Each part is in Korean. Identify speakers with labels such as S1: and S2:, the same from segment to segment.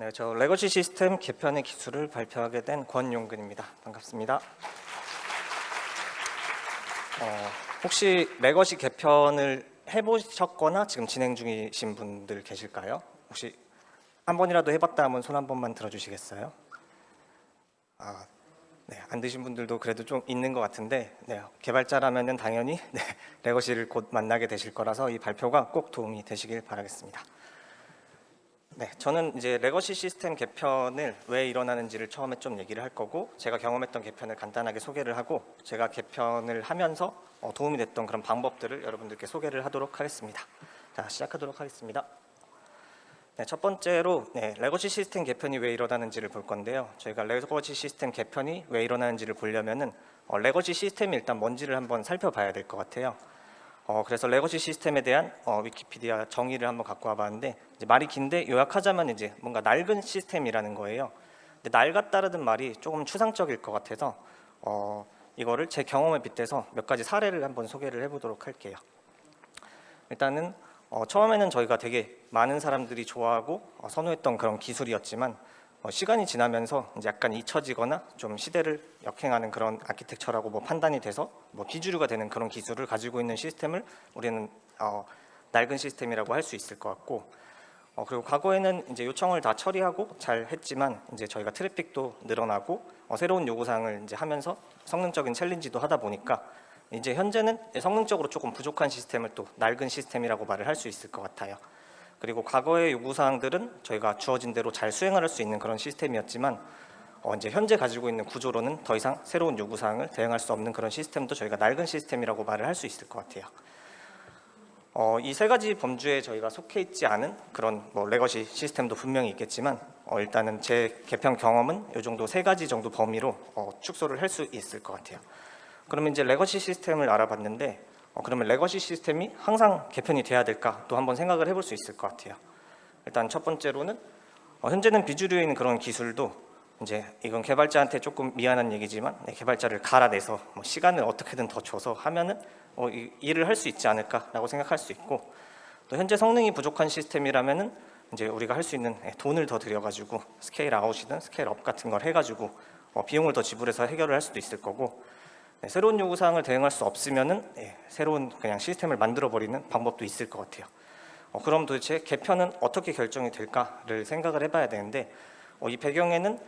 S1: 네, 저 레거시 시스템 개편의 기술을 발표하게 된 권용근입니다. 반갑습니다. 혹시 레거시 개편을 해보셨거나 지금 진행 중이신 분들 계실까요? 혹시 한 번이라도 해봤다 하면 손 한 번만 들어주시겠어요? 네, 안 드신 분들도 그래도 좀 있는 것 같은데, 네, 개발자라면은 당연히 레거시를 곧 만나게 되실 거라서 이 발표가 꼭 도움이 되시길 바라겠습니다. 네, 저는 이제 레거시 시스템 개편을 왜 일어나는지를 처음에 좀 얘기를 할 거고, 제가 경험했던 개편을 간단하게 소개를 하고, 제가 개편을 하면서 도움이 됐던 그런 방법들을 여러분들께 소개를 하도록 하겠습니다. 자, 시작하도록 하겠습니다. 네, 첫 번째로 레거시 시스템 개편이 왜 일어나는지를 볼 건데요. 저희가 레거시 시스템 개편이 왜 일어나는지를 보려면은 레거시 시스템이 일단 뭔지를 한번 살펴봐야 될 것 같아요. 그래서 레거시 시스템에 대한 위키피디아 정의를 한번 갖고 와봤는데, 이제 말이 긴데 요약하자면 이제 뭔가 낡은 시스템이라는 거예요. 근데 낡았다라는 말이 조금 추상적일 것 같아서 이거를 제 경험에 빗대서 몇 가지 사례를 한번 소개를 해보도록 할게요. 일단은 처음에는 저희가 되게 많은 사람들이 좋아하고 선호했던 그런 기술이었지만 시간이 지나면서 이제 약간 잊혀지거나 좀 시대를 역행하는 그런 아키텍처라고 판단이 돼서 비주류가 되는 그런 기술을 가지고 있는 시스템을 우리는 낡은 시스템이라고 할 수 있을 것 같고, 그리고 과거에는 이제 요청을 다 처리하고 잘 했지만 이제 저희가 트래픽도 늘어나고 새로운 요구사항을 이제 하면서 성능적인 챌린지도 하다 보니까 이제 현재는 성능적으로 조금 부족한 시스템을 또 낡은 시스템이라고 말을 할 수 있을 것 같아요. 그리고 과거의 요구사항들은 저희가 주어진 대로 잘 수행할 수 있는 그런 시스템이었지만 이제 현재 가지고 있는 구조로는 더 이상 새로운 요구사항을 대응할 수 없는 그런 시스템도 저희가 낡은 시스템이라고 말을 할 수 있을 것 같아요. 이 세 가지 범주에 저희가 속해 있지 않은 그런 레거시 시스템도 분명히 있겠지만 일단은 제 개편 경험은 이 정도 세 가지 정도 범위로 축소를 할 수 있을 것 같아요. 그러면 이제 레거시 시스템을 알아봤는데 그러면 레거시 시스템이 항상 개편이 돼야 될까 또 한번 생각을 해볼 수 있을 것 같아요. 일단 첫 번째로는 현재는 비주류에 있는 그런 기술도 이제 이건 개발자한테 조금 미안한 얘기지만 개발자를 갈아내서 시간을 어떻게든 더 줘서 하면은 일을 할 수 있지 않을까라고 생각할 수 있고, 또 현재 성능이 부족한 시스템이라면은 이제 우리가 할 수 있는 돈을 더 들여가지고 스케일 아웃이든 스케일 업 같은 걸 해가지고 비용을 더 지불해서 해결을 할 수도 있을 거고, 새로운 요구사항을 대응할 수 없으면은 새로운 그냥 시스템을 만들어 버리는 방법도 있을 것 같아요. 그럼 도대체 개편은 어떻게 결정이 될까를 생각을 해봐야 되는데, 이 배경에는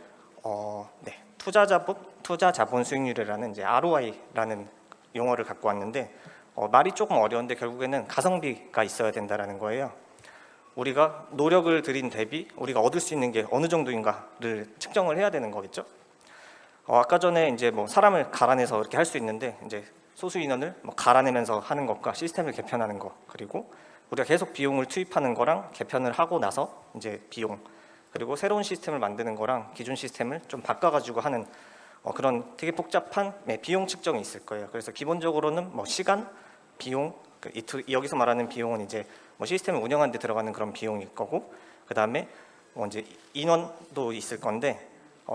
S1: 투자 자본 수익률이라는 이제 ROI라는 용어를 갖고 왔는데 말이 조금 어려운데 결국에는 가성비가 있어야 된다라는 거예요. 우리가 노력을 들인 대비 우리가 얻을 수 있는 게 어느 정도인가를 측정을 해야 되는 거겠죠. 아까 전에 이제 사람을 갈아내서 이렇게 할 수 있는데 이제 소수 인원을 갈아내면서 하는 것과 시스템을 개편하는 거, 그리고 우리가 계속 비용을 투입하는 거랑 개편을 하고 나서 이제 비용, 그리고 새로운 시스템을 만드는 거랑 기존 시스템을 좀 바꿔가지고 하는 그런 되게 복잡한 비용 측정이 있을 거예요. 그래서 기본적으로는 시간, 비용, 여기서 말하는 비용은 이제 시스템을 운영하는 데 들어가는 그런 비용일 거고, 그 다음에 이제 인원도 있을 건데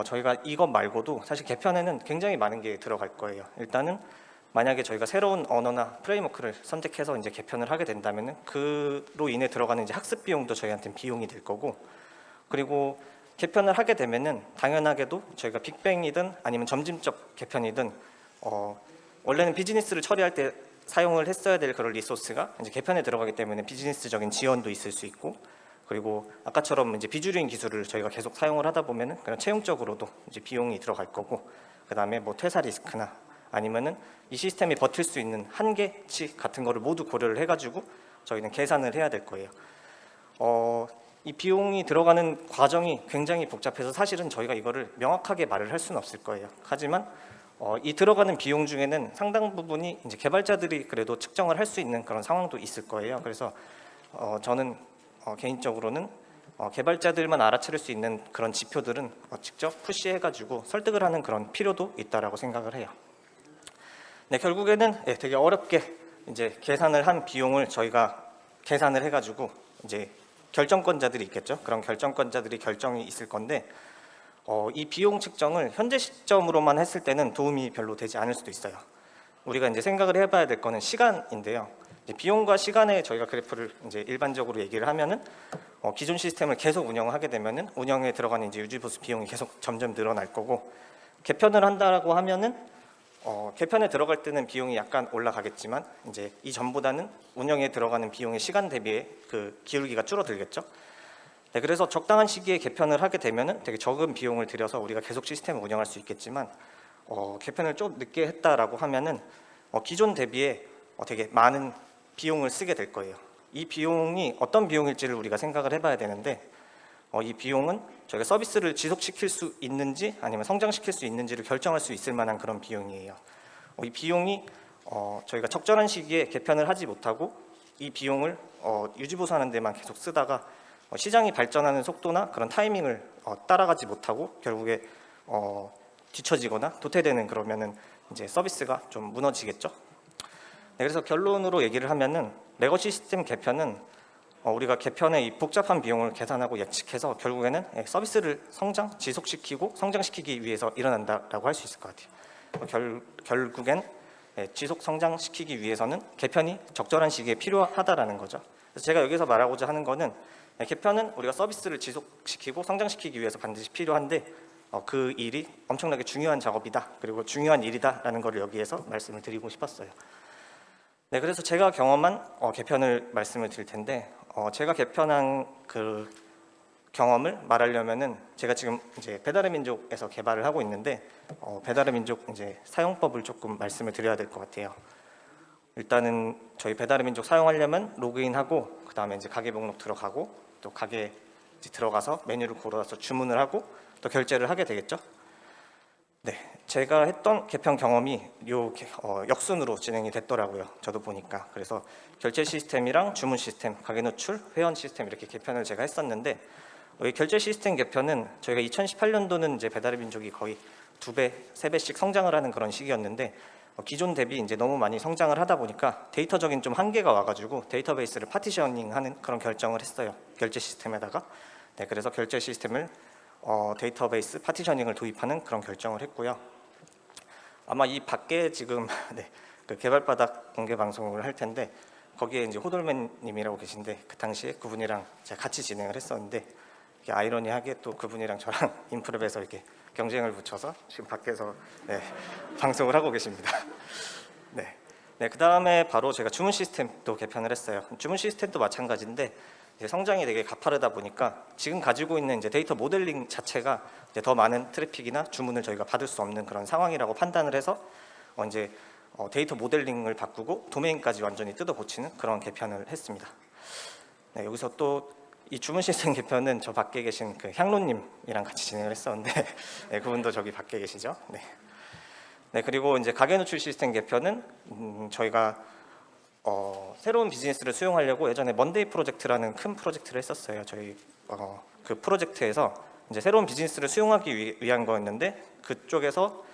S1: 저희가 이것 말고도 사실 개편에는 굉장히 많은 게 들어갈 거예요. 일단은 만약에 저희가 새로운 언어나 프레임워크를 선택해서 이제 개편을 하게 된다면은 그로 인해 들어가는 이제 학습 비용도 저희한테는 비용이 될 거고, 그리고 개편을 하게 되면은 당연하게도 저희가 빅뱅이든 아니면 점진적 개편이든 원래는 비즈니스를 처리할 때 사용을 했어야 될 그런 리소스가 이제 개편에 들어가기 때문에 비즈니스적인 지원도 있을 수 있고, 그리고 아까처럼 이제 비주류인 기술을 저희가 계속 사용을 하다 보면은 그냥 채용적으로도 이제 비용이 들어갈 거고, 그다음에 퇴사 리스크나 아니면은 이 시스템이 버틸 수 있는 한계치 같은 거를 모두 고려를 해가지고 저희는 계산을 해야 될 거예요. 이 비용이 들어가는 과정이 굉장히 복잡해서 사실은 저희가 이거를 명확하게 말을 할 수는 없을 거예요. 하지만 이 들어가는 비용 중에는 상당 부분이 이제 개발자들이 그래도 측정을 할 수 있는 그런 상황도 있을 거예요. 그래서 저는 개인적으로는 개발자들만 알아차릴 수 있는 그런 지표들은 직접 푸시해가지고 설득을 하는 그런 필요도 있다라고 생각을 해요. 네, 결국에는 되게 어렵게 이제 계산을 한 비용을 저희가 계산을 해가지고 이제 결정권자들이 있겠죠. 그런 결정권자들이 결정이 있을 건데 이 비용 측정을 현재 시점으로만 했을 때는 도움이 별로 되지 않을 수도 있어요. 우리가 이제 생각을 해봐야 될 거는 시간인데요. 이제 비용과 시간에 저희가 그래프를 이제 일반적으로 얘기를 하면은 기존 시스템을 계속 운영하게 되면은 운영에 들어가는 이제 유지보수 비용이 계속 점점 늘어날 거고, 개편을 한다라고 하면은 개편에 들어갈 때는 비용이 약간 올라가겠지만 이제 이전보다는 운영에 들어가는 비용의 시간 대비에 그 기울기가 줄어들겠죠. 네, 그래서 적당한 시기에 개편을 하게 되면은 되게 적은 비용을 들여서 우리가 계속 시스템을 운영할 수 있겠지만, 개편을 좀 늦게 했다라고 하면은 기존 대비에 되게 많은 비용을 쓰게 될 거예요. 이 비용이 어떤 비용일지를 우리가 생각을 해봐야 되는데, 이 비용은 저희가 서비스를 지속시킬 수 있는지 아니면 성장시킬 수 있는지를 결정할 수 있을 만한 그런 비용이에요. 이 비용이 저희가 적절한 시기에 개편을 하지 못하고 이 비용을 유지보수하는 데만 계속 쓰다가 시장이 발전하는 속도나 그런 타이밍을 따라가지 못하고 결국에 뒤처지거나 도태되는, 그러면은 이제 서비스가 좀 무너지겠죠. 네, 그래서 결론으로 얘기를 하면은 레거시 시스템 개편은 우리가 개편의 이 복잡한 비용을 계산하고 예측해서 결국에는 서비스를 지속시키고 성장시키기 위해서 일어난다라고 할 수 있을 것 같아요. 결국엔 지속 성장시키기 위해서는 개편이 적절한 시기에 필요하다라는 거죠. 그래서 제가 여기서 말하고자 하는 거는, 개편은 우리가 서비스를 지속시키고 성장시키기 위해서 반드시 필요한데 그 일이 엄청나게 중요한 작업이다, 그리고 중요한 일이다라는 걸 여기에서 말씀을 드리고 싶었어요. 네, 그래서 제가 경험한 개편을 말씀을 드릴 텐데, 제가 개편한 그 경험을 말하려면은 제가 지금 이제 배달의 민족에서 개발을 하고 있는데 배달의 민족 이제 사용법을 조금 말씀을 드려야 될 것 같아요. 일단은 저희 배달의 민족 사용하려면 로그인하고 그 다음에 이제 가게 목록 들어가고 또 가게 이제 들어가서 메뉴를 골라서 주문을 하고 또 결제를 하게 되겠죠. 네, 제가 했던 개편 경험이 역순으로 진행이 됐더라고요. 저도 보니까. 그래서 결제 시스템이랑 주문 시스템, 가게 노출, 회원 시스템 이렇게 개편을 제가 했었는데, 이 결제 시스템 개편은 저희가 2018년도는 이제 배달의 민족이 거의 2배, 3배씩 성장을 하는 그런 시기였는데, 기존 대비 이제 너무 많이 성장을 하다 보니까 데이터적인 좀 한계가 와가지고 데이터베이스를 파티셔닝하는 그런 결정을 했어요. 결제 시스템에다가. 네, 그래서 결제 시스템을 데이터베이스 파티셔닝을 도입하는 그런 결정을 했고요. 아마 이 밖에 지금 네, 그 개발바닥 공개 방송을 할 텐데 거기에 이제 호돌맨님이라고 계신데, 그 당시에 그분이랑 제가 같이 진행을 했었는데, 이게 아이러니하게 또 그분이랑 저랑 인프랩에서 이렇게 경쟁을 붙여서 지금 밖에서 네, 방송을 하고 계십니다. 네, 네, 그 다음에 바로 제가 주문 시스템도 개편을 했어요. 주문 시스템도 마찬가지인데 성장이 되게 가파르다 보니까 지금 가지고 있는 이제 데이터 모델링 자체가 이제 더 많은 트래픽이나 주문을 저희가 받을 수 없는 그런 상황이라고 판단을 해서 이제 데이터 모델링을 바꾸고 도메인까지 완전히 뜯어 고치는 그런 개편을 했습니다. 네, 여기서 또 이 주문 시스템 개편은 저 밖에 계신 그 향로님이랑 같이 진행을 했었는데 네, 그분도 저기 밖에 계시죠. 네. 네, 그리고 이제 가게 노출 시스템 개편은 저희가 새로운 비즈니스를 수용하려고 예전에 먼데이 프로젝트라는 큰 프로젝트를 했었어요. 저희 그 프로젝트에서 이제 새로운 비즈니스를 수용하기 위한 거였는데, 그쪽에서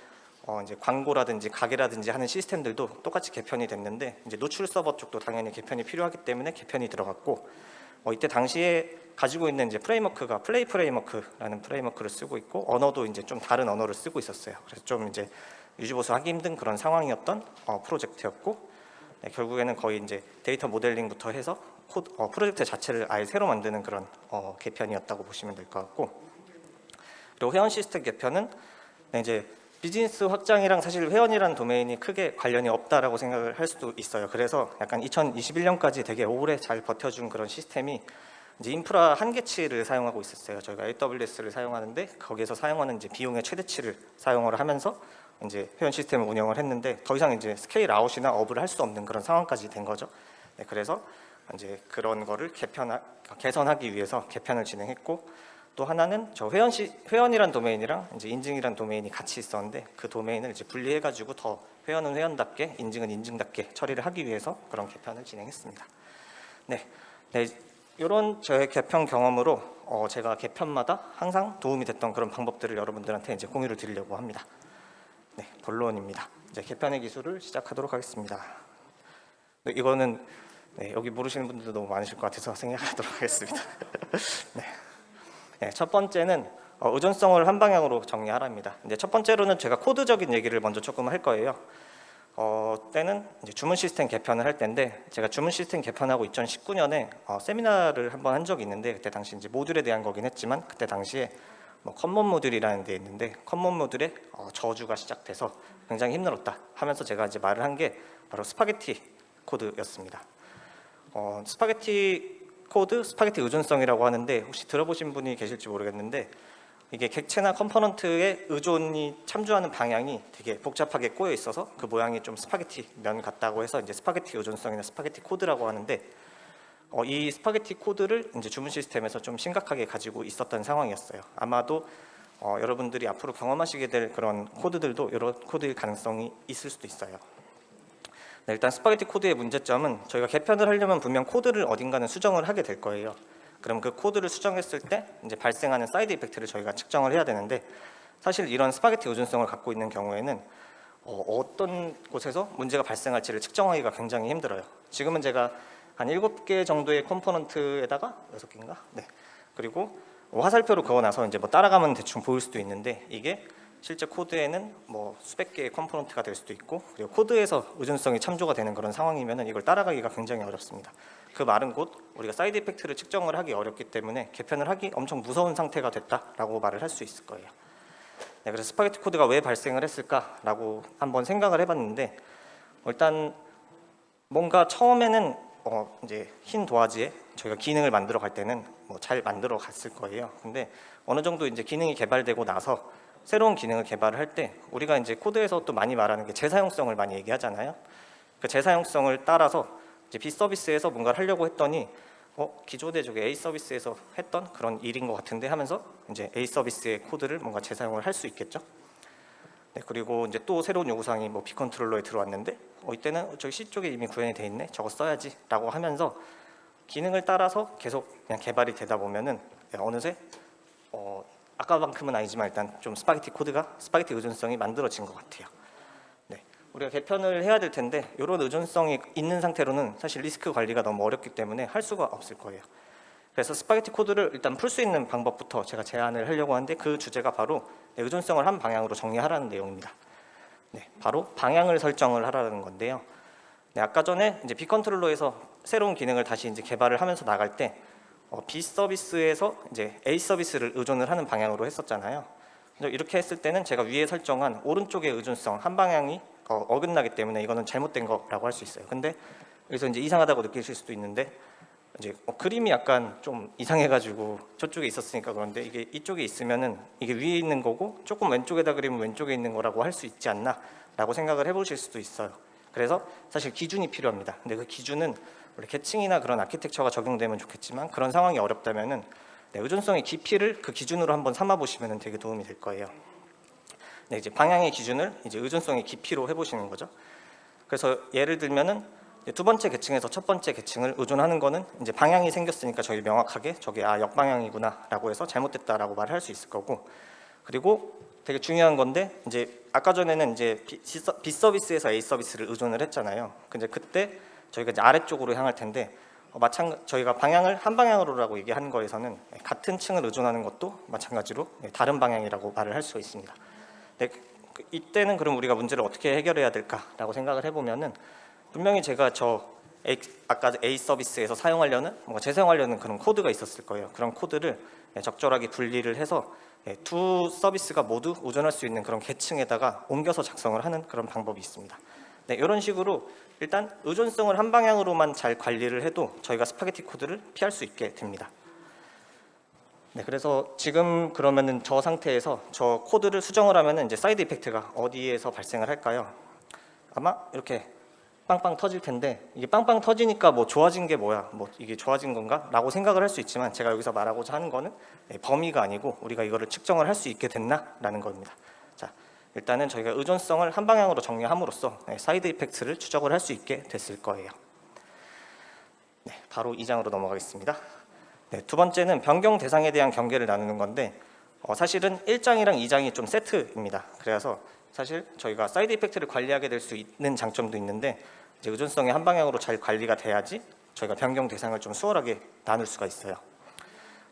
S1: 이제 광고라든지 가게라든지 하는 시스템들도 똑같이 개편이 됐는데, 이제 노출 서버 쪽도 당연히 개편이 필요하기 때문에 개편이 들어갔고, 이때 당시에 가지고 있는 이제 프레임워크가 플레이 프레임워크라는 프레임워크를 쓰고 있고, 언어도 이제 좀 다른 언어를 쓰고 있었어요. 그래서 좀 이제 유지보수하기 힘든 그런 상황이었던 프로젝트였고, 네, 결국에는 거의 이제 데이터 모델링부터 해서 프로젝트 자체를 아예 새로 만드는 그런 개편이었다고 보시면 될 것 같고, 그리고 회원 시스템 개편은 이제 비즈니스 확장이랑 사실 회원이라는 도메인이 크게 관련이 없다라고 생각을 할 수도 있어요. 그래서 약간 2021년까지 되게 오래 잘 버텨준 그런 시스템이 이제 인프라 한계치를 사용하고 있었어요. 저희가 AWS를 사용하는데 거기에서 사용하는 이제 비용의 최대치를 사용을 하면서 이제 회원 시스템을 운영을 했는데, 더 이상 이제 스케일 아웃이나 업을 할 수 없는 그런 상황까지 된 거죠. 네, 그래서 이제 그런 거를 개선하기 위해서 개편을 진행했고, 또 하나는 저 회원이란 도메인이랑 이제 인증이란 도메인이 같이 있었는데, 그 도메인을 이제 분리해가지고 더 회원은 회원답게 인증은 인증답게 처리를 하기 위해서 그런 개편을 진행했습니다. 네, 네, 이런 저의 개편 경험으로 제가 개편마다 항상 도움이 됐던 그런 방법들을 여러분들한테 이제 공유를 드리려고 합니다. 네, 본론입니다. 이제 개편의 기술을 시작하도록 하겠습니다. 네, 이거는 여기 모르시는 분들도 너무 많으실 것 같아서 생략하도록 하겠습니다. 네. 네, 첫 번째는 의존성을 한 방향으로 정리하라입니다. 이제 첫 번째로는 제가 코드적인 얘기를 먼저 조금 할 거예요. 때는 이제 주문 시스템 개편을 할 때인데, 제가 주문 시스템 개편하고 2019년에 세미나를 한번 한 적이 있는데, 그때 당시 이제 모듈에 대한 거긴 했지만 그때 당시에 뭐 컨몬 모듈이라는 데 있는데, 컨몬 모듈에 저주가 시작돼서 굉장히 힘들었다 하면서 제가 이제 말을 한 게 바로 스파게티 코드였습니다. 스파게티 코드, 스파게티 의존성이라고 하는데, 혹시 들어보신 분이 계실지 모르겠는데, 이게 객체나 컴포넌트의 의존이 참조하는 방향이 되게 복잡하게 꼬여 있어서 그 모양이 좀 스파게티 면 같다고 해서 이제 스파게티 의존성이나 스파게티 코드라고 하는데, 이 스파게티 코드를 이제 주문 시스템에서 좀 심각하게 가지고 있었던 상황이었어요. 아마도 여러분들이 앞으로 경험하시게 될 그런 코드들도 이런 코드일 가능성이 있을 수도 있어요. 네, 일단 스파게티 코드의 문제점은, 저희가 개편을 하려면 분명 코드를 어딘가는 수정을 하게 될 거예요. 그럼 그 코드를 수정했을 때 이제 발생하는 사이드 이펙트를 저희가 측정을 해야 되는데, 사실 이런 스파게티 의존성을 갖고 있는 경우에는 어떤 곳에서 문제가 발생할지를 측정하기가 굉장히 힘들어요. 지금은 제가 한 7개 정도의 컴포넌트에다가 6개인가? 네. 그리고 화살표로 그어놔서 이제 뭐 따라가면 대충 보일 수도 있는데, 이게 실제 코드에는 뭐 수백 개의 컴포넌트가 될 수도 있고, 그리고 코드에서 의존성이 참조가 되는 그런 상황이면은 이걸 따라가기가 굉장히 어렵습니다. 그 말은 곧 우리가 사이드 이펙트를 측정을 하기 어렵기 때문에 개편을 하기 엄청 무서운 상태가 됐다라고 말을 할 수 있을 거예요. 네, 그래서 스파게티 코드가 왜 발생을 했을까라고 한번 생각을 해봤는데, 일단 뭔가 처음에는 이제 흰 도화지에 저희가 기능을 만들어 갈 때는 뭐 잘 만들어 갔을 거예요. 근데 어느 정도 이제 기능이 개발되고 나서 새로운 기능을 개발을 할 때, 우리가 이제 코드에서 또 많이 말하는 게 재사용성을 많이 얘기하잖아요. 그 재사용성을 따라서 이제 B 서비스에서 뭔가를 하려고 했더니 기존에 저기 A 서비스에서 했던 그런 일인 것 같은데 하면서 이제 A 서비스의 코드를 뭔가 재사용을 할 수 있겠죠. 네, 그리고 이제 또 새로운 요구사항이 뭐 B 컨트롤러에 들어왔는데, 이때는 저기 C 쪽에 이미 구현이 돼 있네, 저거 써야지라고 하면서 기능을 따라서 계속 그냥 개발이 되다 보면은 어느새 아까만큼은 아니지만 일단 좀 스파게티 코드가, 스파게티 의존성이 만들어진 것 같아요. 네, 우리가 개편을 해야 될 텐데, 이런 의존성이 있는 상태로는 사실 리스크 관리가 너무 어렵기 때문에 할 수가 없을 거예요. 그래서 스파게티 코드를 일단 풀 수 있는 방법부터 제가 제안을 하려고 하는데, 그 주제가 바로 의존성을 한 방향으로 정리하라는 내용입니다. 네, 바로 방향을 설정을 하라는 건데요. 네, 아까 전에 이제 B 컨트롤러에서 새로운 기능을 다시 이제 개발을 하면서 나갈 때 B 서비스에서 이제 A 서비스를 의존을 하는 방향으로 했었잖아요. 이렇게 했을 때는 제가 위에 설정한 오른쪽의 의존성 한 방향이 어긋나기 때문에 이거는 잘못된 거라고 할 수 있어요. 근데 여기서 이제 이상하다고 느끼실 수도 있는데, 이제 그림이 약간 좀 이상해가지고 저쪽에 있었으니까 그런데, 이게 이쪽에 있으면은 이게 위에 있는 거고 조금 왼쪽에다 그리면 왼쪽에 있는 거라고 할 수 있지 않나라고 생각을 해보실 수도 있어요. 그래서 사실 기준이 필요합니다. 근데 그 기준은 원래 계층이나 그런 아키텍처가 적용되면 좋겠지만, 그런 상황이 어렵다면은 의존성의 깊이를 그 기준으로 한번 삼아 보시면 되게 도움이 될 거예요. 네, 이제 방향의 기준을 이제 의존성의 깊이로 해보시는 거죠. 그래서 예를 들면은 두 번째 계층에서 첫 번째 계층을 의존하는 거는 이제 방향이 생겼으니까 저희 명확하게 저게 역방향이구나라고 해서 잘못됐다라고 말을 할 수 있을 거고, 그리고 되게 중요한 건데, 이제 아까 전에는 이제 B 서비스에서 A 서비스를 의존을 했잖아요. 근데 그때 저희가 이제 아래쪽으로 향할 텐데, 저희가 방향을 한 방향으로라고 얘기하는 거에서는 같은 층을 의존하는 것도 마찬가지로 다른 방향이라고 말을 할 수 있습니다. 네, 이때는 그럼 우리가 문제를 어떻게 해결해야 될까라고 생각을 해보면은, 분명히 제가 아까 A 서비스에서 사용하려는, 뭔가 재사용하려는 그런 코드가 있었을 거예요. 그런 코드를 적절하게 분리를 해서 두 서비스가 모두 의존할 수 있는 그런 계층에다가 옮겨서 작성을 하는 그런 방법이 있습니다. 네, 이런 식으로 일단 의존성을 한 방향으로만 잘 관리를 해도 저희가 스파게티 코드를 피할 수 있게 됩니다. 네, 그래서 지금 그러면은 저 상태에서 저 코드를 수정을 하면은 이제 사이드 이펙트가 어디에서 발생을 할까요? 아마 이렇게 빵빵 터질 텐데, 이게 빵빵 터지니까 뭐 좋아진 게 뭐야, 뭐 이게 좋아진 건가? 라고 생각을 할 수 있지만, 제가 여기서 말하고자 하는 거는 범위가 아니고 우리가 이거를 측정을 할 수 있게 됐나? 라는 겁니다. 자, 일단은 저희가 의존성을 한 방향으로 정리함으로써 사이드 이펙트를 추적을 할 수 있게 됐을 거예요. 네, 바로 2장으로 넘어가겠습니다. 네, 두 번째는 변경 대상에 대한 경계를 나누는 건데, 사실은 1장이랑 2장이 좀 세트입니다. 그래서 사실 저희가 사이드 이펙트를 관리하게 될 수 있는 장점도 있는데, 이제 의존성이 한 방향으로 잘 관리가 돼야지 저희가 변경 대상을 좀 수월하게 나눌 수가 있어요.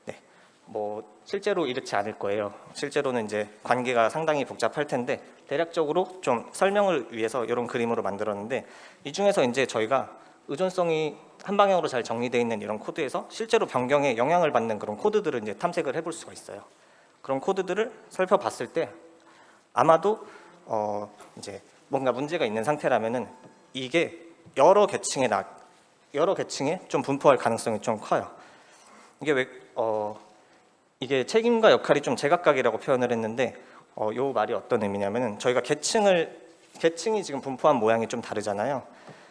S1: 네, 뭐 실제로 이렇지 않을 거예요. 실제로는 이제 관계가 상당히 복잡할 텐데 대략적으로 좀 설명을 위해서 이런 그림으로 만들었는데, 이 중에서 이제 저희가 의존성이 한 방향으로 잘 정리되어 있는 이런 코드에서 실제로 변경에 영향을 받는 그런 코드들을 이제 탐색을 해볼 수가 있어요. 그런 코드들을 살펴봤을 때 아마도 이제 뭔가 문제가 있는 상태라면은 이게 여러 계층에 좀 분포할 가능성이 좀 커요. 이게 책임과 역할이 좀 제각각이라고 표현을 했는데, 요 말이 어떤 의미냐면은 저희가 계층이 지금 분포한 모양이 좀 다르잖아요.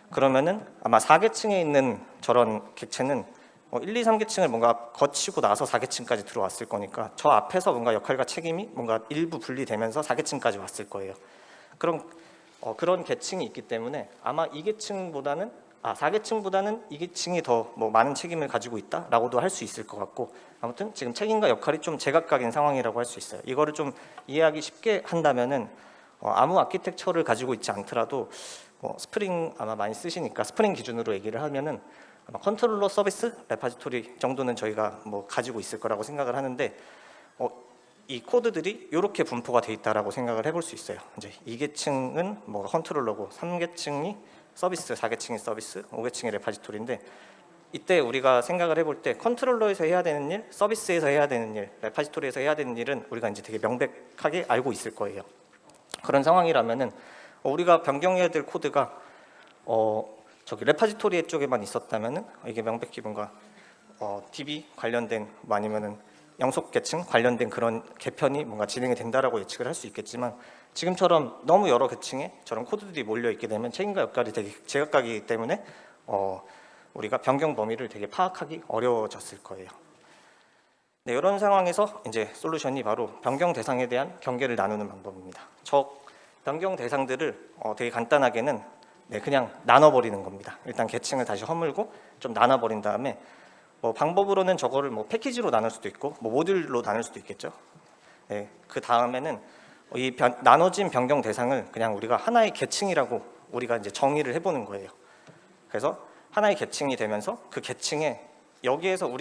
S1: 그러면은 아마 4계층에 있는 저런 객체는 1, 2, 3계층을 뭔가 거치고 나서 4계층까지 들어왔을 거니까 저 앞에서 뭔가 역할과 책임이 뭔가 일부 분리되면서 4계층까지 왔을 거예요. 그런 계층이 있기 때문에 아마 4계층보다는 2계층이 더 뭐 많은 책임을 가지고 있다라고도 할 수 있을 것 같고, 아무튼 지금 책임과 역할이 좀 제각각인 상황이라고 할 수 있어요. 이거를 좀 이해하기 쉽게 한다면은 아무 아키텍처를 가지고 있지 않더라도 스프링 아마 많이 쓰시니까 스프링 기준으로 얘기를 하면은 아마 컨트롤러 서비스 레파지토리 정도는 저희가 뭐 가지고 있을 거라고 생각을 하는데, 이 코드들이 이렇게 분포가 돼 있다라고 생각을 해볼 수 있어요. 이제 2계층은 뭐 컨트롤러고 3계층이 서비스, 4계층이 서비스, 5계층이 레파지토리인데, 이때 우리가 생각을 해볼 때 컨트롤러에서 해야 되는 일, 서비스에서 해야 되는 일, 레파지토리에서 해야 되는 일은 우리가 이제 되게 명백하게 알고 있을 거예요. 그런 상황이라면은 우리가 변경해야 될 코드가 저기 레파지토리 쪽에만 있었다면은 이게 명백히 뭔가 DB 관련된 뭐 아니면은 영속 계층 관련된 그런 개편이 뭔가 진행이 된다라고 예측을 할 수 있겠지만, 지금처럼 너무 여러 계층에 저런 코드들이 몰려 있게 되면 책임과 역할이 되게 제각각이기 때문에 우리가 변경 범위를 되게 파악하기 어려워졌을 거예요. 네, 이런 상황에서 이제 솔루션이 바로 변경 대상에 대한 경계를 나누는 방법입니다. 저 변경 대상들을 되게 간단하게는 그냥 나눠버리는 겁니다. 일단 계층을 다시 허물고 좀 나눠버린 다음에 방법으로는 저거를 뭐 패키지로 나눌 수도 있고 뭐 모듈로 나눌 수도 있겠죠. 네, 그 다음에는 이 나눠진 변경 대상을 그냥 우리가 하나의 계층이라고 우리가 이제 정의를 해보는 거예요. 그래서 하나의 계층이 되면서 그 계층에 여기에서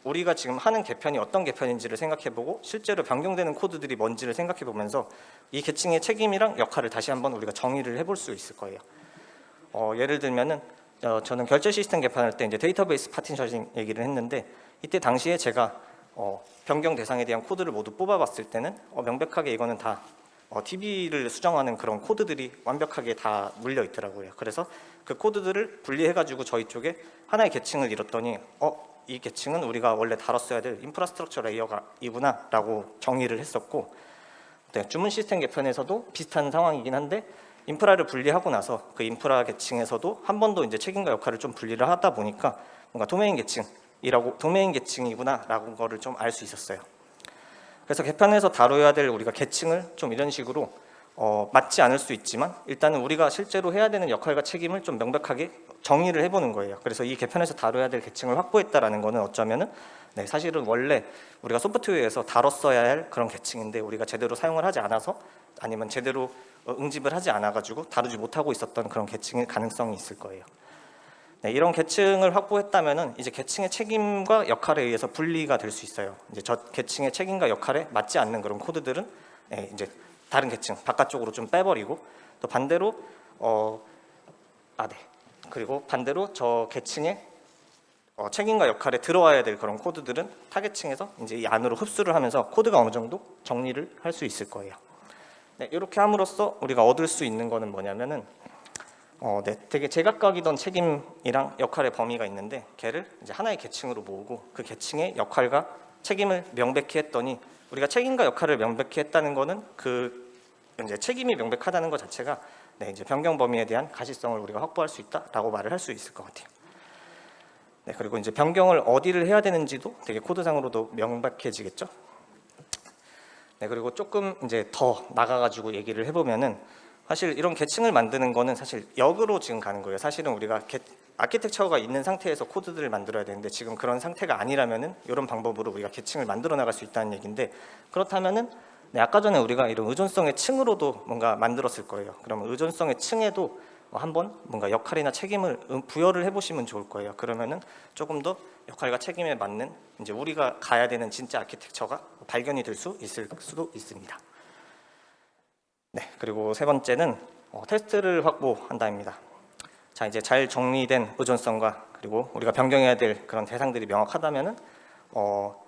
S1: 우리가 지금 하는 개편이 어떤 개편인지를 생각해보고 실제로 변경되는 코드들이 뭔지를 생각해보면서 이 계층의 책임이랑 역할을 다시 한번 우리가 정의를 해볼 수 있을 거예요. 예를 들면은 저는 결제 시스템 개편할 때 이제 데이터베이스 파티셔닝 얘기를 했는데, 이때 당시에 제가 변경 대상에 대한 코드를 모두 뽑아봤을 때는 명백하게 이거는 다 DB를 수정하는 그런 코드들이 완벽하게 다 물려 있더라고요. 그래서 그 코드들을 분리해가지고 저희 쪽에 하나의 계층을 잃었더니 이 계층은 우리가 원래 다뤘어야 될 인프라스트럭처 레이어이구나 라고 정의를 했었고, 네, 주문 시스템 개편에서도 비슷한 상황이긴 한데 인프라를 분리하고 나서 그 인프라 계층에서도 한 번 더 이제 책임과 역할을 좀 분리를 하다 보니까 뭔가 도메인 계층이구나라고 거를 좀 알 수 있었어요. 그래서 개편에서 다뤄야 될 우리가 계층을 좀 이런 식으로 맞지 않을 수 있지만 일단은 우리가 실제로 해야 되는 역할과 책임을 좀 명백하게 정의를 해보는 거예요. 그래서 이 개편에서 다뤄야 될 계층을 확보했다라는 거는 어쩌면은 사실은 원래 우리가 소프트웨어에서 다뤘어야 할 그런 계층인데 우리가 제대로 사용을 하지 않아서 아니면 제대로 응집을 하지 않아가지고 다루지 못하고 있었던 그런 계층일 가능성이 있을 거예요. 네, 이런 계층을 확보했다면은 이제 계층의 책임과 역할에 의해서 분리가 될 수 있어요. 이제 저 계층의 책임과 역할에 맞지 않는 그런 코드들은 이제 다른 계층 바깥쪽으로 좀 빼버리고, 또 반대로 그리고 반대로 저 계층의 책임과 역할에 들어와야 될 그런 코드들은 타 계층에서 이제 이 안으로 흡수를 하면서 코드가 어느 정도 정리를 할 수 있을 거예요. 네, 이렇게 함으로써 우리가 얻을 수 있는 거는 뭐냐면은 되게 제각각이던 책임이랑 역할의 범위가 있는데 걔를 이제 하나의 계층으로 모으고 그 계층의 역할과 책임을 명백히 했더니, 우리가 책임과 역할을 명백히 했다는 거는 그 이제 책임이 명백하다는 것 자체가 이제 변경 범위에 대한 가시성을 우리가 확보할 수 있다라고 말을 할 수 있을 것 같아요. 네, 그리고 이제 변경을 어디를 해야 되는지도 되게 코드상으로도 명백해지겠죠. 네, 그리고 조금 이제 더 나가가지고 얘기를 해보면은 사실 이런 계층을 만드는 거는 사실 역으로 지금 가는 거예요. 사실은 우리가 아키텍처가 있는 상태에서 코드들을 만들어야 되는데 지금 그런 상태가 아니라면은 이런 방법으로 우리가 계층을 만들어 나갈 수 있다는 얘기인데, 그렇다면은 아까 전에 우리가 이런 의존성의 층으로도 뭔가 만들었을 거예요. 그러면 의존성의 층에도 한번 뭔가 역할이나 책임을 부여를 해보시면 좋을 거예요. 그러면은 조금 더 역할과 책임에 맞는 이제 우리가 가야 되는 진짜 아키텍처가 발견이 될 수 있을 수도 있습니다. 네, 그리고 세 번째는 테스트를 확보한다입니다. 자, 이제 잘 정리된 의존성과 그리고 우리가 변경해야 될 그런 대상들이 명확하다면은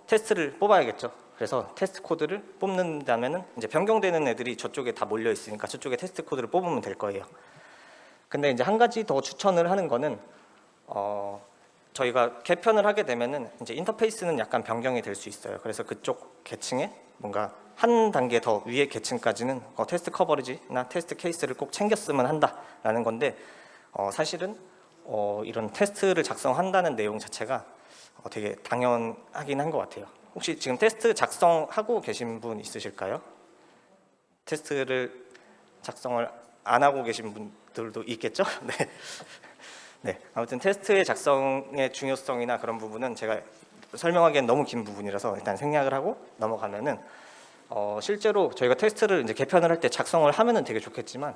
S1: 테스트를 뽑아야겠죠. 그래서 테스트 코드를 뽑는다면은 이제 변경되는 애들이 저쪽에 다 몰려 있으니까 저쪽에 테스트 코드를 뽑으면 될 거예요. 근데 이제 한 가지 더 추천을 하는 거는 저희가 개편을 하게 되면은 이제 인터페이스는 약간 변경이 될 수 있어요. 그래서 그쪽 계층에 뭔가 한 단계 더 위에 계층까지는 테스트 커버리지나 테스트 케이스를 꼭 챙겼으면 한다라는 건데 사실은 이런 테스트를 작성한다는 내용 자체가 되게 당연하긴 한 것 같아요. 혹시 지금 테스트 작성하고 계신 분 있으실까요? 테스트를 작성을 안 하고 계신 분들도 있겠죠? 네. 네. 아무튼 테스트의 작성의 중요성이나 그런 부분은 제가 설명하기엔 너무 긴 부분이라서 일단 생략을 하고 넘어가면은 실제로 저희가 테스트를 이제 개편을 할 때 작성을 하면은 되게 좋겠지만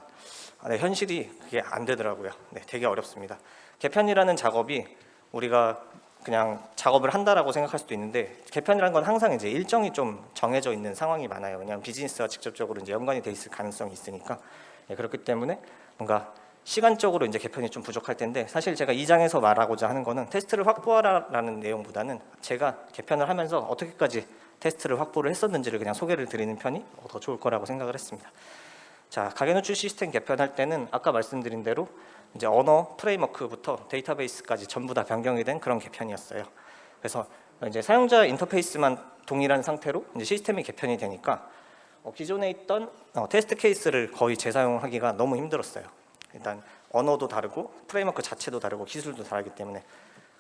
S1: 네, 현실이 그게 안 되더라고요. 네, 되게 어렵습니다. 개편이라는 작업이 우리가 그냥 작업을 한다라고 생각할 수도 있는데 개편이라는 건 항상 이제 일정이 좀 정해져 있는 상황이 많아요. 왜냐하면 비즈니스와 직접적으로 이제 연관이 돼 있을 가능성이 있으니까. 네, 그렇기 때문에 뭔가 시간적으로 이제 개편이 좀 부족할 텐데 사실 제가 이 장에서 말하고자 하는 거는 테스트를 확보하라라는 내용보다는 제가 개편을 하면서 어떻게까지 테스트를 확보를 했었는지를 그냥 소개를 드리는 편이 더 좋을 거라고 생각을 했습니다. 자, 가계노출 시스템 개편할 때는 아까 말씀드린 대로 이제 언어 프레임워크부터 데이터베이스까지 전부 다 변경이 된 그런 개편이었어요. 그래서 이제 사용자 인터페이스만 동일한 상태로 이제 시스템이 개편이 되니까 기존에 있던 테스트 케이스를 거의 재사용하기가 너무 힘들었어요. 일단 언어도 다르고 프레임워크 자체도 다르고 기술도 다르기 때문에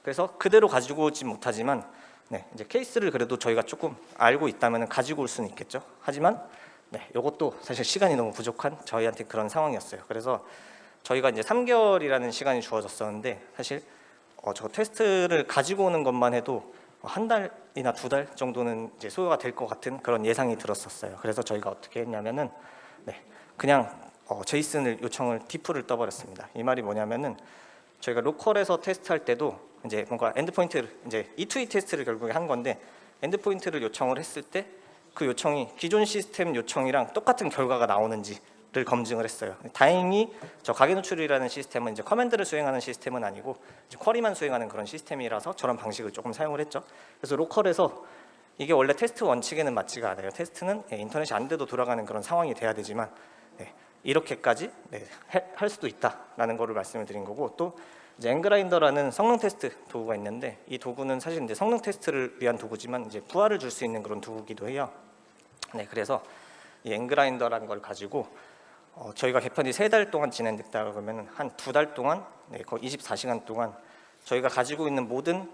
S1: 그래서 그대로 가지고 오지 못하지만 네, 이제 케이스를 그래도 저희가 조금 알고 있다면 가지고 올 수는 있겠죠. 하지만 네, 이것도 사실 시간이 너무 부족한 저희한테 그런 상황이었어요. 그래서 저희가 이제 3개월이라는 시간이 주어졌었는데 사실 저 테스트를 가지고 오는 것만 해도 한 달이나 2달 정도는 이제 소요가 될 것 같은 그런 예상이 들었었어요. 그래서 저희가 어떻게 했냐면은 네, 그냥 제이슨을 요청을 디프를 떠버렸습니다. 이 말이 뭐냐면은 저희가 로컬에서 테스트할 때도 이제 뭔가 엔드포인트를 이제 E2E 테스트를 결국에 한 건데 엔드포인트를 요청을 했을 때 그 요청이 기존 시스템 요청이랑 똑같은 결과가 나오는지를 검증을 했어요. 다행히 저 가계노출이라는 시스템은 이제 커맨드를 수행하는 시스템은 아니고 이제 쿼리만 수행하는 그런 시스템이라서 저런 방식을 조금 사용을 했죠. 그래서 로컬에서 이게 원래 테스트 원칙에는 맞지가 않아요. 테스트는 인터넷이 안 돼도 돌아가는 그런 상황이 돼야 되지만 네, 이렇게까지 네, 할 수도 있다라는 거를 말씀을 드린 거고 또 이제 앵그라인더라는 성능 테스트 도구가 있는데 이 도구는 사실 이제 성능 테스트를 위한 도구지만 이제 부하를 줄 수 있는 그런 도구기도 해요. 네, 그래서 이 앵그라인더라는 걸 가지고 저희가 개편이 3달 동안 진행됐다 그러면 한 2달 동안 네, 거의 24시간 동안 저희가 가지고 있는 모든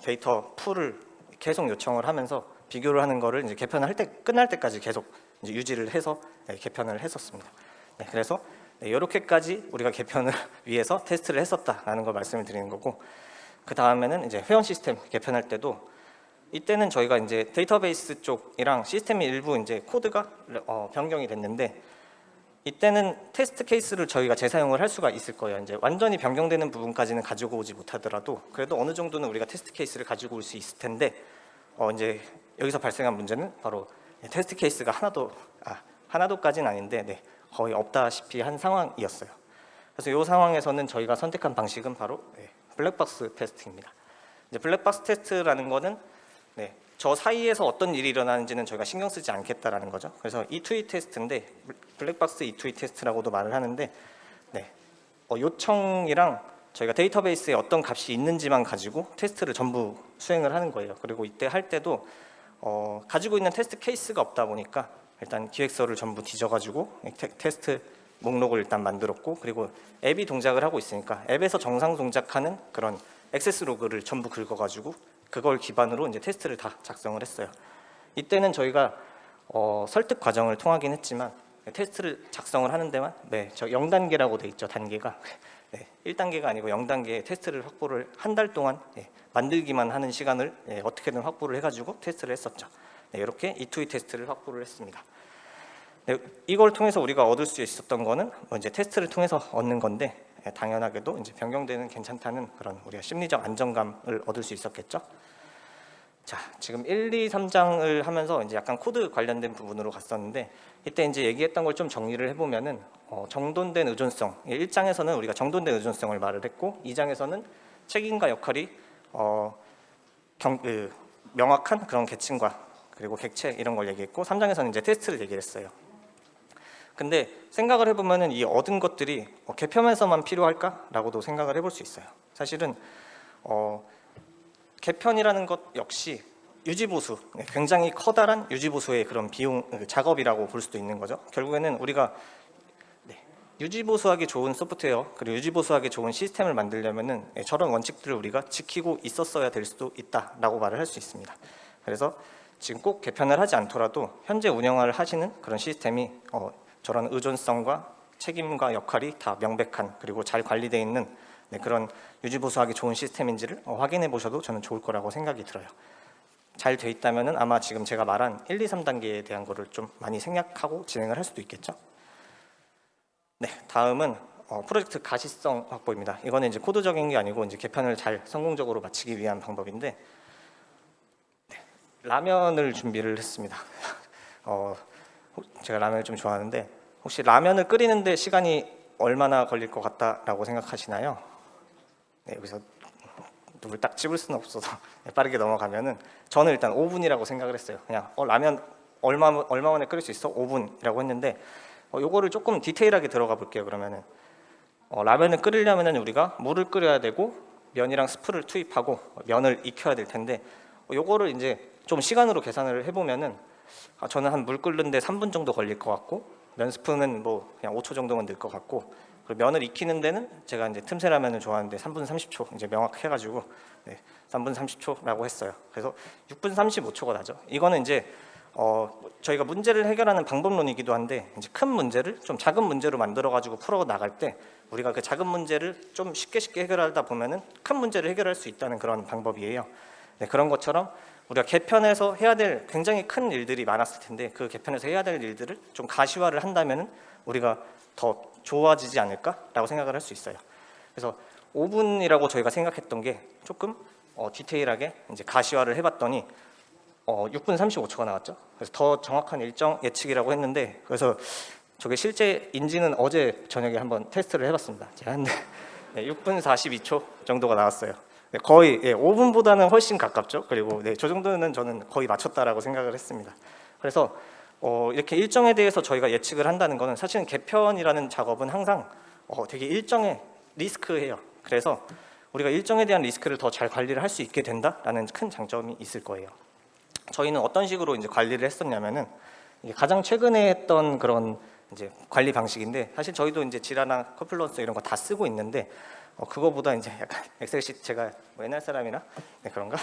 S1: 데이터 풀을 계속 요청을 하면서 비교를 하는 거를 이제 개편을 할 때 끝날 때까지 계속 이제 유지를 해서 네, 개편을 했었습니다. 네, 그래서 네, 이렇게까지 우리가 개편을 위해서 테스트를 했었다라는 걸 말씀을 드리는 거고 그 다음에는 이제 회원 시스템 개편할 때도 이때는 저희가 이제 데이터베이스 쪽이랑 시스템의 일부 이제 코드가 변경이 됐는데 이때는 테스트 케이스를 저희가 재사용을 할 수가 있을 거예요. 이제 완전히 변경되는 부분까지는 가지고 오지 못하더라도 그래도 어느 정도는 우리가 테스트 케이스를 가지고 올 수 있을 텐데 이제 여기서 발생한 문제는 바로 테스트 케이스가 하나도까지는 아닌데 네, 거의 없다시피 한 상황이었어요. 그래서 이 상황에서는 저희가 선택한 방식은 바로 블랙박스 테스트입니다. 이제 블랙박스 테스트라는 거는 네, 저 사이에서 어떤 일이 일어나는지는 저희가 신경 쓰지 않겠다라는 거죠. 그래서 E2E 테스트인데 블랙박스 E2E 테스트라고도 말을 하는데 네, 요청이랑 저희가 데이터베이스에 어떤 값이 있는지만 가지고 테스트를 전부 수행을 하는 거예요. 그리고 이때 할 때도 가지고 있는 테스트 케이스가 없다 보니까 일단 기획서를 전부 뒤져가지고 테스트 목록을 일단 만들었고 그리고 앱이 동작을 하고 있으니까 앱에서 정상 동작하는 그런 액세스 로그를 전부 긁어가지고 그걸 기반으로 이제 테스트를 다 작성을 했어요. 이때는 저희가 설득 과정을 통하긴 했지만 테스트를 작성을 하는 데만 네, 저 0단계라고 돼 있죠. 단계가 네, 1단계가 아니고 0단계 테스트를 확보를 한 달 동안 만들기만 하는 시간을 어떻게든 확보를 해가지고 테스트를 했었죠. 네, 이렇게 E2E 테스트를 확보를 했습니다. 네, 이걸 통해서 우리가 얻을 수 있었던 거는 이제 테스트를 통해서 얻는 건데 당연하게도 이제 변경되는 괜찮다는 그런 우리가 심리적 안정감을 얻을 수 있었겠죠. 자, 지금 1, 2, 3장을 하면서 이제 약간 코드 관련된 부분으로 갔었는데 이때 이제 얘기했던 걸 좀 정리를 해보면은 정돈된 의존성, 1장에서는 우리가 정돈된 의존성을 말을 했고 2장에서는 책임과 역할이 명확한 그런 계층과 그리고 객체 이런 걸 얘기했고 3장에서는 이제 테스트를 얘기를 했어요. 근데 생각을 해보면은 이 얻은 것들이 개편에서만 필요할까라고도 생각을 해볼 수 있어요. 사실은 개편이라는 것 역시 유지보수, 굉장히 커다란 유지보수의 그런 비용 작업이라고 볼 수도 있는 거죠. 결국에는 우리가 유지보수하기 좋은 소프트웨어 그리고 유지보수하기 좋은 시스템을 만들려면은 저런 원칙들을 우리가 지키고 있었어야 될 수도 있다라고 말을 할 수 있습니다. 그래서 지금 꼭 개편을 하지 않더라도 현재 운영을 하시는 그런 시스템이 저런 의존성과 책임과 역할이 다 명백한 그리고 잘 관리되어 있는 그런 유지보수하기 좋은 시스템인지를 확인해 보셔도 저는 좋을 거라고 생각이 들어요. 잘 돼 있다면은 아마 지금 제가 말한 1, 2, 3단계에 대한 거를 좀 많이 생략하고 진행을 할 수도 있겠죠. 네, 다음은 프로젝트 가시성 확보입니다. 이거는 이제 코드적인 게 아니고 이제 개편을 잘 성공적으로 마치기 위한 방법인데 라면을 준비를 했습니다. 제가 라면을 좀 좋아하는데 혹시 라면을 끓이는데 시간이 얼마나 걸릴 것 같다라고 생각하시나요? 네, 여기서 누굴 딱 집을 수는 없어서 빠르게 넘어가면은 저는 일단 5분이라고 생각을 했어요. 그냥 라면 얼마 만에 끓일 수 있어? 5분이라고 했는데 요거를 조금 디테일하게 들어가 볼게요. 그러면은 라면을 끓이려면은 우리가 물을 끓여야 되고 면이랑 스프를 투입하고 면을 익혀야 될 텐데 요거를 이제 좀 시간으로 계산을 해보면은 저는 한 물 끓는데 3분 정도 걸릴 것 같고 면 스프는 뭐 그냥 5초 정도만 늘 것 같고 그리고 면을 익히는 데는 제가 이제 틈새 라면을 좋아하는데 3분 30초 이제 명확해가지고 3분 30초라고 했어요. 그래서 6분 35초가 나죠. 이거는 이제 저희가 문제를 해결하는 방법론이기도 한데 이제 큰 문제를 좀 작은 문제로 만들어가지고 풀어 나갈 때 우리가 그 작은 문제를 좀 쉽게 해결하다 보면은 큰 문제를 해결할 수 있다는 그런 방법이에요. 네, 그런 것처럼 우리가 개편에서 해야 될 굉장히 큰 일들이 많았을 텐데 그 개편에서 해야 될 일들을 좀 가시화를 한다면은 우리가 더 좋아지지 않을까라고 생각을 할 수 있어요. 그래서 5분이라고 저희가 생각했던 게 조금 디테일하게 이제 가시화를 해봤더니 6분 35초가 나왔죠. 그래서 더 정확한 일정 예측이라고 했는데 그래서 저게 실제인지는 어제 저녁에 한번 테스트를 해봤습니다. 제가 한데 6분 42초 정도가 나왔어요. 거의 5분보다는 훨씬 가깝죠. 그리고 저 정도는 저는 거의 맞췄다라고 생각을 했습니다. 그래서 이렇게 일정에 대해서 저희가 예측을 한다는 것은 사실은 개편이라는 작업은 항상 되게 일정에 리스크예요. 그래서 우리가 일정에 대한 리스크를 더 잘 관리를 할 수 있게 된다라는 큰 장점이 있을 거예요. 저희는 어떤 식으로 이제 관리를 했었냐면은 이게 가장 최근에 했던 그런 이제 관리 방식인데 사실 저희도 이제 지라나 커플런스 이런 거 다 쓰고 있는데 그거보다 이제 약간 엑셀 시트 제가 뭐 옛날 사람이나 그런가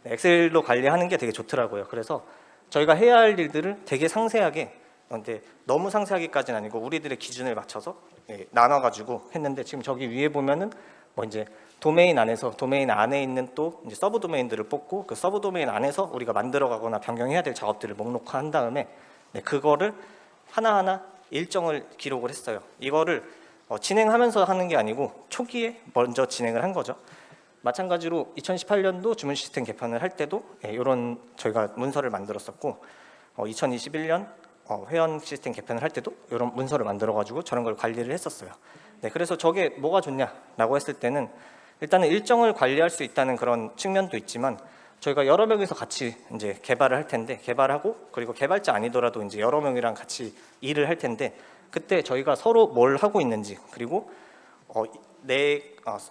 S1: 엑셀로 관리하는 게 되게 좋더라고요. 그래서 저희가 해야 할 일들을 되게 상세하게 근데 너무 상세하게까지는 아니고 우리들의 기준을 맞춰서 나눠가지고 했는데 지금 저기 위에 보면은 뭐 이제 도메인 안에 있는 또 이제 서브 도메인들을 뽑고 그 서브 도메인 안에서 우리가 만들어가거나 변경해야 될 작업들을 목록화한 다음에 그거를 하나하나 일정을 기록을 했어요. 이거를 진행하면서 하는 게 아니고 초기에 먼저 진행을 한 거죠. 마찬가지로 2018년도 주문 시스템 개편을 할 때도 이런 저희가 문서를 만들었었고 2021년 회원 시스템 개편을 할 때도 이런 문서를 만들어 가지고 저런 걸 관리를 했었어요. 그래서 저게 뭐가 좋냐라고 했을 때는 일단은 일정을 관리할 수 있다는 그런 측면도 있지만 저희가 여러 명이서 같이 이제 개발을 할 텐데 개발하고 그리고 개발자 아니더라도 이제 여러 명이랑 같이 일을 할 텐데 그때 저희가 서로 뭘 하고 있는지 그리고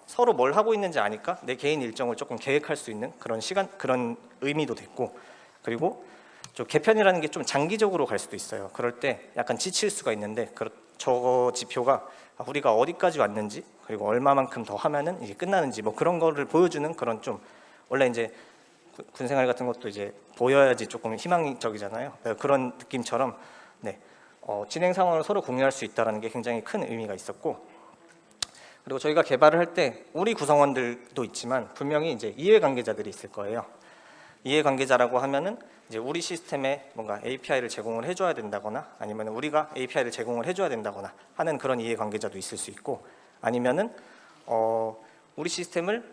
S1: 서로 뭘 하고 있는지 아니까 내 개인 일정을 조금 계획할 수 있는 그런 시간 그런 의미도 됐고 그리고 저 개편이라는 게 좀 장기적으로 갈 수도 있어요. 그럴 때 약간 지칠 수가 있는데 저 지표가 우리가 어디까지 왔는지 그리고 얼마만큼 더 하면은 이게 끝나는지 뭐 그런 거를 보여주는 그런 좀 원래 이제 군생활 같은 것도 이제 보여야지 조금 희망적이잖아요. 그런 느낌처럼 진행 상황을 서로 공유할 수 있다는 게 굉장히 큰 의미가 있었고 그리고 저희가 개발을 할 때 우리 구성원들도 있지만 분명히 이제 이해관계자들이 있을 거예요. 이해관계자라고 하면은 이제 우리 시스템에 뭔가 API를 제공을 해줘야 된다거나 아니면 우리가 API를 제공을 해줘야 된다거나 하는 그런 이해관계자도 있을 수 있고 아니면은 우리 시스템을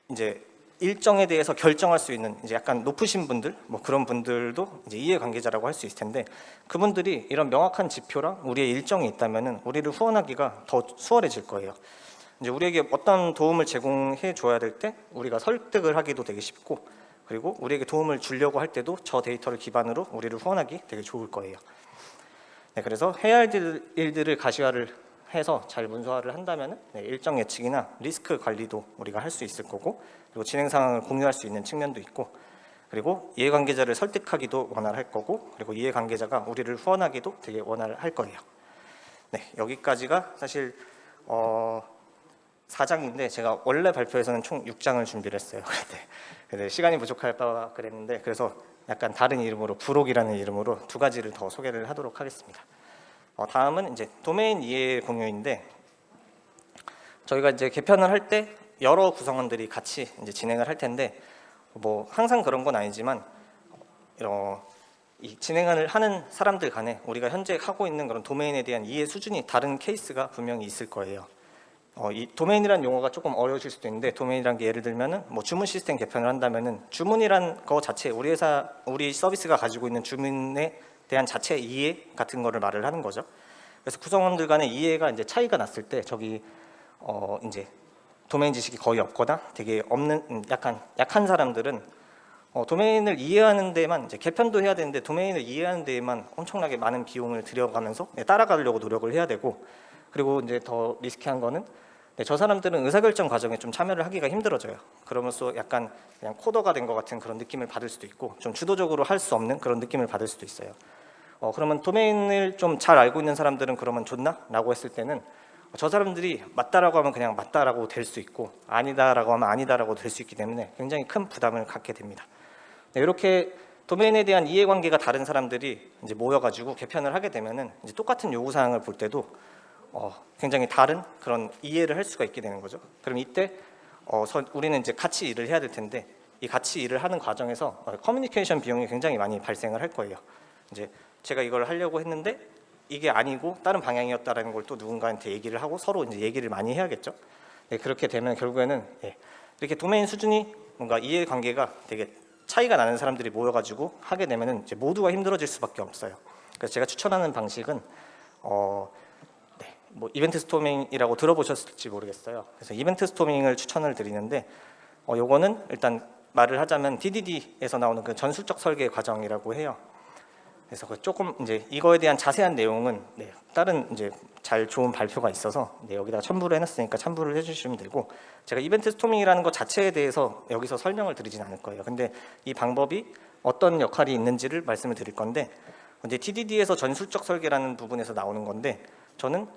S1: 이제 일정에 대해서 결정할 수 있는 이제 약간 높으신 분들, 뭐 그런 분들도 이제 이해관계자라고 할 수 있을 텐데, 그분들이 이런 명확한 지표랑 우리의 일정이 있다면은 우리를 후원하기가 더 수월해질 거예요. 이제 우리에게 어떤 도움을 제공해 줘야 될 때 우리가 설득을 하기도 되게 쉽고, 그리고 우리에게 도움을 주려고 할 때도 저 데이터를 기반으로 우리를 후원하기 되게 좋을 거예요. 네, 그래서 해야 할 일들을 가시화를 해서 잘 문서화를 한다면 일정 예측이나 리스크 관리도 우리가 할 수 있을 거고, 그리고 진행 상황을 공유할 수 있는 측면도 있고, 그리고 이해관계자를 설득하기도 원활할 거고, 그리고 이해관계자가 우리를 후원하기도 되게 원활할 거예요. 네, 여기까지가 사실 4장인데 제가 원래 발표에서는 총 6장을 준비를 했어요. 근데 시간이 부족할까 그랬는데, 그래서 약간 다른 이름으로 부록이라는 이름으로 2가지를 더 소개를 하도록 하겠습니다. 다음은 이제 도메인 이해 공유인데, 저희가 이제 개편을 할 때 여러 구성원들이 같이 이제 진행을 할 텐데, 뭐 항상 그런 건 아니지만 이 진행을 하는 사람들 간에 우리가 현재 하고 있는 그런 도메인에 대한 이해 수준이 다른 케이스가 분명히 있을 거예요. 이 도메인이라는 용어가 조금 어려우실 수도 있는데, 도메인이라는 게 예를 들면은 뭐 주문 시스템 개편을 한다면은 주문이란 거 자체, 우리 회사 우리 서비스가 가지고 있는 주문에 대한 자체 이해 같은 거를 말을 하는 거죠. 그래서 구성원들 간의 이해가 이제 차이가 났을 때, 저기 이제 도메인 지식이 거의 없거나 되게 없는 약한 사람들은 도메인을 이해하는 데만, 이제 개편도 해야 되는데 도메인을 이해하는 데에만 엄청나게 많은 비용을 들여가면서 따라가려고 노력을 해야 되고, 그리고 이제 더 리스키한 거는 저 사람들은 의사결정 과정에 좀 참여를 하기가 힘들어져요. 그러면서 약간 그냥 코더가 된 것 같은 그런 느낌을 받을 수도 있고, 좀 주도적으로 할 수 없는 그런 느낌을 받을 수도 있어요. 그러면 도메인을 좀 잘 알고 있는 사람들은 그러면 좋나? 라고 했을 때는, 저 사람들이 맞다라고 하면 그냥 맞다라고 될 수 있고, 아니다라고 하면 아니다라고 될 수 있기 때문에 굉장히 큰 부담을 갖게 됩니다. 네, 이렇게 도메인에 대한 이해관계가 다른 사람들이 이제 모여가지고 개편을 하게 되면은 이제 똑같은 요구사항을 볼 때도 굉장히 다른 그런 이해를 할 수가 있게 되는 거죠. 그럼 이때 우리는 이제 같이 일을 해야 될 텐데, 이 같이 일을 하는 과정에서 커뮤니케이션 비용이 굉장히 많이 발생을 할 거예요. 이제 제가 이걸 하려고 했는데 이게 아니고 다른 방향이었다라는 걸 또 누군가한테 얘기를 하고 서로 이제 얘기를 많이 해야겠죠. 네, 그렇게 되면 결국에는 이렇게 도메인 수준이 뭔가 이해관계가 되게 차이가 나는 사람들이 모여가지고 하게 되면은 이제 모두가 힘들어질 수밖에 없어요. 그래서 제가 추천하는 방식은 뭐 이벤트 스토밍이라고 들어보셨을지 모르겠어요. 그래서 이벤트 스토밍을 추천을 드리는데, 요거는 일단 말을 하자면 DDD에서 나오는 그 전술적 설계 과정이라고 해요. 그래서 조금 이제 이거에 대한 자세한 내용은 다른 이제 잘 좋은 발표가 있어서 여기다 첨부를 해놨으니까 참고를 해주시면 되고, 제가 이벤트 스토밍이라는 것 자체에 대해서 여기서 설명을 드리진 않을 거예요. 근데 이 방법이 어떤 역할이 있는지를 말씀을 드릴 건데, 이제 TDD에서 전술적 설계라는 부분에서 나오는 건데, 저는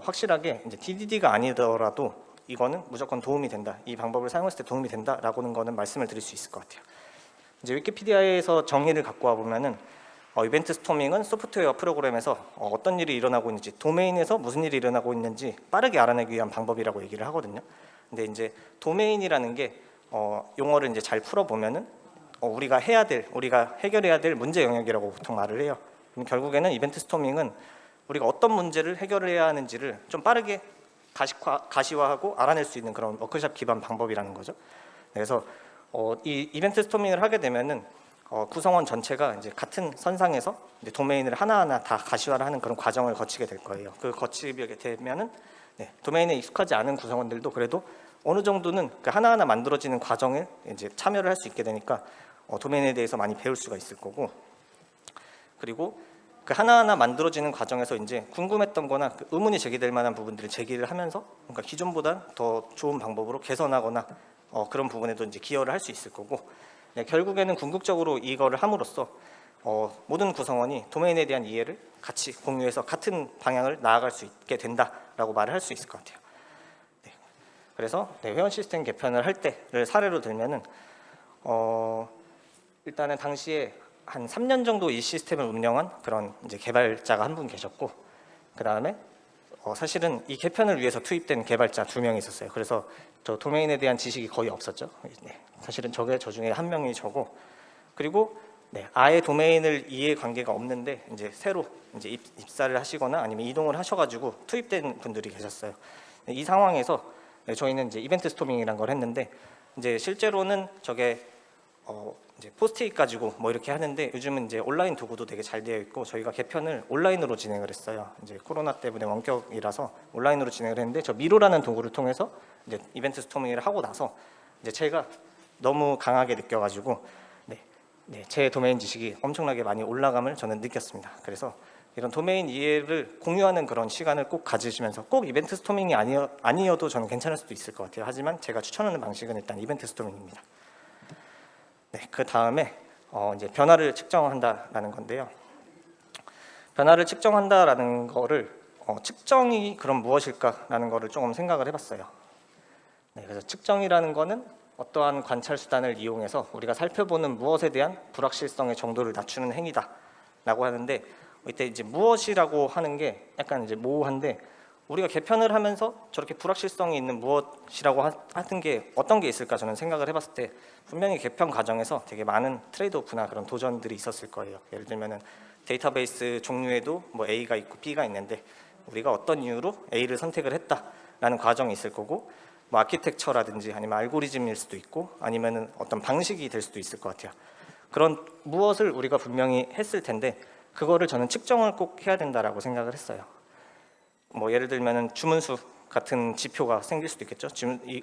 S1: 확실하게 이제 TDD가 아니더라도 이거는 무조건 도움이 된다, 이 방법을 사용했을 때 도움이 된다라고는 거는 말씀을 드릴 수 있을 것 같아요. 이제 위키피디아에서 정의를 갖고 와 보면은 이벤트 스토밍은 소프트웨어 프로그램에서 어떤 일이 일어나고 있는지, 도메인에서 무슨 일이 일어나고 있는지 빠르게 알아내기 위한 방법이라고 얘기를 하거든요. 근데 이제 도메인이라는 게 용어를 이제 잘 풀어 보면은 우리가 해결해야 될 문제 영역이라고 보통 말을 해요. 그럼 결국에는 이벤트 스토밍은 우리가 어떤 문제를 해결해야 하는지를 좀 빠르게 가시화하고 알아낼 수 있는 그런 워크샵 기반 방법이라는 거죠. 그래서 이 이벤트 스토밍을 하게 되면은 구성원 전체가 이제 같은 선상에서 이제 도메인을 하나하나 다 가시화를 하는 그런 과정을 거치게 될 거예요. 그 거치게 되면은 도메인에 익숙하지 않은 구성원들도 그래도 어느 정도는 그 하나하나 만들어지는 과정에 이제 참여를 할 수 있게 되니까 도메인에 대해서 많이 배울 수가 있을 거고, 그리고 그 하나하나 만들어지는 과정에서 이제 궁금했던 거나 그 의문이 제기될 만한 부분들을 제기를 하면서 그러니까 기존보다 더 좋은 방법으로 개선하거나 그런 부분에도 이제 기여를 할 수 있을 거고, 결국에는 궁극적으로 이거를 함으로써 모든 구성원이 도메인에 대한 이해를 같이 공유해서 같은 방향을 나아갈 수 있게 된다라고 말을 할 수 있을 것 같아요. 그래서 회원 시스템 개편을 할 때를 사례로 들면은 일단은 당시에 한 3년 정도 이 시스템을 운영한 그런 이제 개발자가 한 분 계셨고, 그 다음에 사실은 이 개편을 위해서 투입된 개발자 2명이 있었어요. 그래서 저 도메인에 대한 지식이 거의 없었죠. 사실은 저 중에 한 명이 저고, 그리고 아예 도메인을 이해 관계가 없는데 이제 새로 이제 입사를 하시거나 아니면 이동을 하셔가지고 투입된 분들이 계셨어요. 이 상황에서 저희는 이제 이벤트 스토밍이라는 걸 했는데 이제 실제로는 저게 이제 포스트잇 가지고 뭐 이렇게 하는데 요즘은 이제 온라인 도구도 되게 잘 되어 있고 저희가 개편을 온라인으로 진행을 했어요. 이제 코로나 때문에 원격이라서 온라인으로 진행을 했는데 저 미로라는 도구를 통해서 이제 이벤트 스토밍을 하고 나서 이제 제가 너무 강하게 느껴가지고 제 도메인 지식이 엄청나게 많이 올라감을 저는 느꼈습니다. 그래서 이런 도메인 이해를 공유하는 그런 시간을 꼭 가지시면서 꼭 이벤트 스토밍이 아니어도 저는 괜찮을 수도 있을 것 같아요. 하지만 제가 추천하는 방식은 일단 이벤트 스토밍입니다. 그 다음에 이제 변화를 측정한다라는 건데요. 변화를 측정한다라는 거를 측정이 그럼 무엇일까라는 거를 조금 생각을 해봤어요. 그래서 측정이라는 거는 어떠한 관찰 수단을 이용해서 우리가 살펴보는 무엇에 대한 불확실성의 정도를 낮추는 행위다라고 하는데 이때 이제 무엇이라고 하는 게 약간 이제 모호한데 우리가 개편을 하면서 저렇게 불확실성이 있는 무엇이라고 하는 게 어떤 게 있을까 저는 생각을 해봤을 때 분명히 개편 과정에서 되게 많은 트레이드오프나 그런 도전들이 있었을 거예요. 예를 들면은 데이터베이스 종류에도 뭐 A가 있고 B가 있는데 우리가 어떤 이유로 A를 선택을 했다라는 과정이 있을 거고 뭐 아키텍처라든지 아니면 알고리즘일 수도 있고 아니면은 어떤 방식이 될 수도 있을 것 같아요. 그런 무엇을 우리가 분명히 했을 텐데 그거를 저는 측정을 꼭 해야 된다라고 생각을 했어요. 뭐 예를 들면은 주문수 같은 지표가 생길 수도 있겠죠.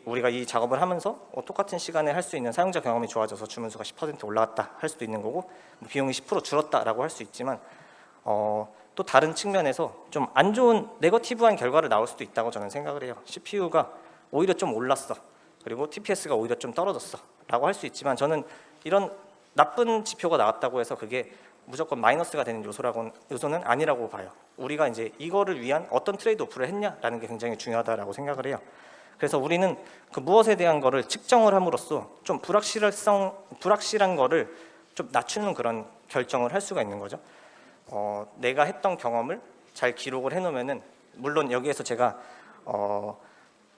S1: 우리가 이 작업을 하면서 똑같은 시간에 할 수 있는 사용자 경험이 좋아져서 주문수가 10% 올라갔다 할 수도 있는 거고 비용이 10% 줄었다라고 할 수 있지만 또 다른 측면에서 좀 안 좋은 네거티브한 결과를 나올 수도 있다고 저는 생각을 해요. CPU가 오히려 좀 올랐어. 그리고 TPS가 오히려 좀 떨어졌어. 라고 할 수 있지만 저는 이런 나쁜 지표가 나왔다고 해서 그게 무조건 마이너스가 되는 요소는 아니라고 봐요. 우리가 이제 이거를 위한 어떤 트레이드 오프를 했냐라는 게 굉장히 중요하다라고 생각을 해요. 그래서 우리는 그 무엇에 대한 거를 측정을 함으로써 좀 불확실한 거를 좀 낮추는 그런 결정을 할 수가 있는 거죠. 내가 했던 경험을 잘 기록을 해놓으면은 물론 여기에서 제가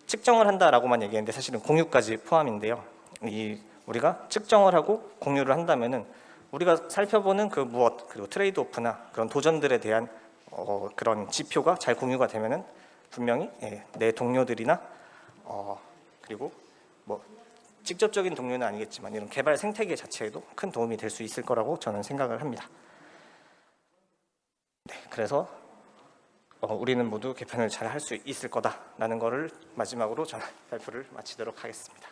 S1: 측정을 한다라고만 얘기했는데 사실은 공유까지 포함인데요. 우리가 측정을 하고 공유를 한다면은 우리가 살펴보는 그 무엇 그리고 트레이드 오프나 그런 도전들에 대한 그런 지표가 잘 공유가 되면은 분명히 내 동료들이나 그리고 뭐 직접적인 동료는 아니겠지만 이런 개발 생태계 자체에도 큰 도움이 될 수 있을 거라고 저는 생각을 합니다. 그래서 우리는 모두 개편을 잘 할 수 있을 거다라는 거를 마지막으로 저는 발표를 마치도록 하겠습니다.